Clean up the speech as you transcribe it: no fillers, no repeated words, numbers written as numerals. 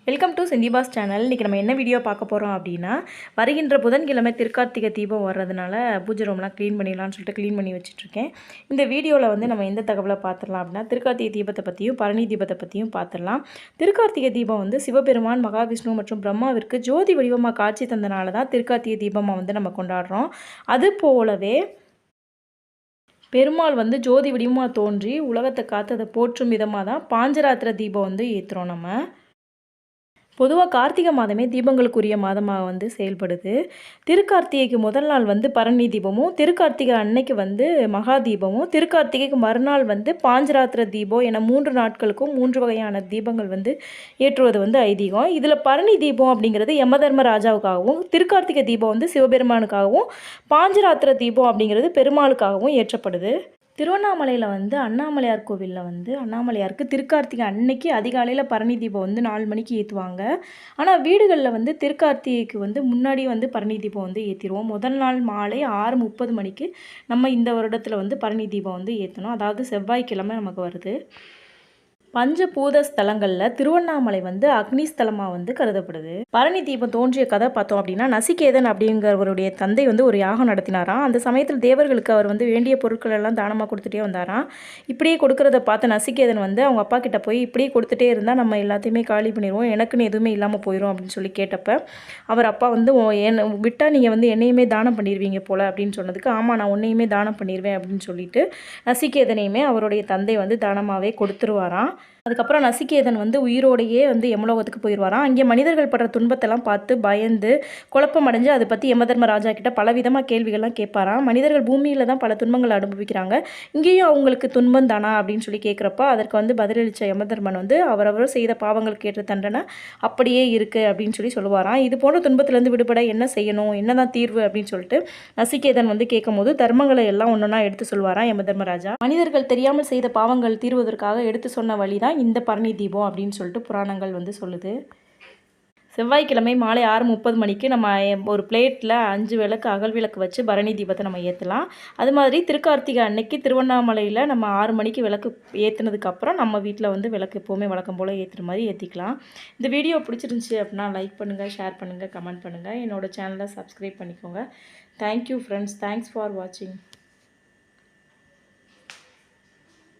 Welcome to சிந்திபாஸ் channel. இன்றைக்கி நம்ம என்ன வீடியோ பார்க்க போகிறோம் அப்படின்னா, வருகின்ற புதன்கிழமை திருக்கார்த்திகை தீபம் வர்றதுனால பூஜை ரூம்லாம் க்ளீன் பண்ணிடலான்னு சொல்லிட்டு க்ளீன் பண்ணி வச்சுட்ருக்கேன். இந்த வீடியோவில் வந்து நம்ம எந்த தகவலை பார்த்துடலாம் அப்படின்னா, திருக்கார்த்திகை தீபத்தை பற்றியும் பரணி தீபத்தை பற்றியும் பார்த்துடலாம். திருக்கார்த்திகை தீபம் வந்து சிவபெருமான், மகாவிஷ்ணு மற்றும் பிரம்மாவிற்கு ஜோதி வடிவமாக காட்சி தந்தனால தான் திருக்கார்த்திகை தீபமாக வந்து நம்ம கொண்டாடுறோம். அது போலவே பெருமாள் வந்து ஜோதி வடிவமாக தோன்றி உலகத்தை காத்ததை போற்றும் விதமாக தான் பாஞ்சராத்திர தீபம் வந்து ஏற்றுறோம் நம்ம. பொதுவாக கார்த்திகை மாதமே தீபங்களுக்குரிய மாதமாக வந்து செயல்படுது. திருக்கார்த்திகைக்கு முதல் நாள் வந்து பரணி தீபமும், திருக்கார்த்திகை அன்னைக்கு வந்து மகா தீபமும், திருக்கார்த்திகைக்கு மறுநாள் வந்து பாஞ்சராத்திர தீபம் என 3 நாட்களுக்கும் 3 வகையான தீபங்கள் வந்து ஏற்றுவது வந்து ஐதீகம். இதில் பரணி தீபம் அப்படிங்கிறது யமதர்ம ராஜாவுக்காகவும், திருக்கார்த்திகை தீபம் வந்து சிவபெருமானுக்காகவும், பாஞ்சராத்திர தீபம் அப்படிங்கிறது பெருமாளுக்காகவும் ஏற்றப்படுது. திருவண்ணாமலையில் வந்து அண்ணாமலையார் கோவிலில் வந்து அண்ணாமலையாருக்கு திருக்கார்த்திகை அன்னைக்கு அதிகாலையில் பரணி தீபம் வந்து 4 மணிக்கு ஏற்றுவாங்க. ஆனால் வீடுகளில் வந்து திருக்கார்த்திகைக்கு வந்து முன்னாடி வந்து பரணி தீபம் வந்து ஏற்றிடுவோம். முதல் நாள் மாலை 6:30 மணிக்கு நம்ம இந்த வருடத்தில் வந்து பரணி தீபம் வந்து ஏற்றணும். அதாவது செவ்வாய்க்கிழமை நமக்கு வருது. பஞ்சபூத ஸ்தலங்களில் திருவண்ணாமலை வந்து அக்னி ஸ்தலமாக வந்து கருதப்படுது. பரணி தீபம் தோன்றிய கதை பார்த்தோம் அப்படின்னா, நசிகேதன் அப்படிங்கிறவருடைய தந்தை வந்து ஒரு யாகம் நடத்தினாராம். அந்த சமயத்தில் தேவர்களுக்கு அவர் வந்து வேண்டிய பொருட்கள் எல்லாம் தானமாக கொடுத்துட்டே வந்தாராம். இப்படியே கொடுக்கறத பார்த்து நசிகேதன் வந்து அவங்க அப்பா கிட்ட போய் இப்படியே கொடுத்துட்டே இருந்தால் நம்ம எல்லாத்தையுமே காலி பண்ணிடுவோம், எனக்குன்னு எதுவுமே இல்லாமல் போயிடும் அப்படின்னு சொல்லி கேட்டப்ப அவர் அப்பா வந்து விட்டால் நீங்கள் வந்து என்னையுமே தானம் பண்ணிடுவீங்க போல் அப்படின்னு சொன்னதுக்கு, ஆமாம் நான் உன்னையுமே தானம் பண்ணிடுவேன் அப்படின்னு சொல்லிட்டு நசிகேதனையுமே அவருடைய தந்தை வந்து தானமாகவே கொடுத்துருவாராம். அதுக்கப்புறம் நசிகேதன் வந்து உயிரோடையே வந்து யமலோகத்துக்கு போயிடுவாராம். அங்கே மனிதர்கள் படுற துன்பத்தெல்லாம் பார்த்து பயந்து குழப்பம் அடைஞ்சு அதை பற்றி யமதர்ம ராஜா கிட்ட பலவிதமாக கேள்விகள்லாம் கேட்பாராம். மனிதர்கள் பூமியில் தான் பல துன்பங்களை அனுபவிக்கிறாங்க, இங்கேயும் அவங்களுக்கு துன்பம் தானா அப்படின்னு சொல்லி கேட்குறப்ப அதற்கு வந்து பதிலளித்த யமதர்மன் வந்து அவரவர் செய்த பாவங்களுக்கு ஏற்ற தண்டனை அப்படியே இருக்குது அப்படின்னு சொல்லி சொல்லுவாராம். இது போன்ற துன்பத்திலேருந்து விடுபட என்ன செய்யணும், என்னதான் தீர்வு அப்படின்னு சொல்லிட்டு நசிகேதன் வந்து கேட்கும் போது தர்மங்களை எல்லாம் ஒன்றா எடுத்து சொல்லுவாராம் யமதர்மராஜா. மனிதர்கள் தெரியாமல் செய்த பாவங்கள் தீர்வதற்காக எடுத்து சொன்ன வழி தான் இந்த பரணி தீபம் அப்படின்னு சொல்லிட்டு புராணங்கள் வந்து சொல்லுது. செவ்வாய்க்கிழமை மாலை 6:30 மணிக்கு நம்ம ஒரு பிளேட்டில் 5 விளக்கு அகல் விளக்கு வச்சு பரணி தீபத்தை நம்ம ஏற்றலாம். அது மாதிரி திருக்கார்த்திகை அன்னைக்கு திருவண்ணாமலையில் நம்ம 6 மணிக்கு விளக்கு ஏற்றினதுக்கப்புறம் நம்ம வீட்டில் வந்து விளக்கு எப்போவுமே வழக்கம் போல் ஏற்றுற மாதிரி ஏற்றிக்கலாம். இந்த வீடியோ பிடிச்சிருந்துச்சி அப்படின்னா லைக் பண்ணுங்கள், ஷேர் பண்ணுங்கள், கமெண்ட் பண்ணுங்கள். என்னோடய சேனலை சப்ஸ்கிரைப் பண்ணிக்கோங்க. Thank you friends. தேங்க்ஸ் ஃபார் வாட்சிங்.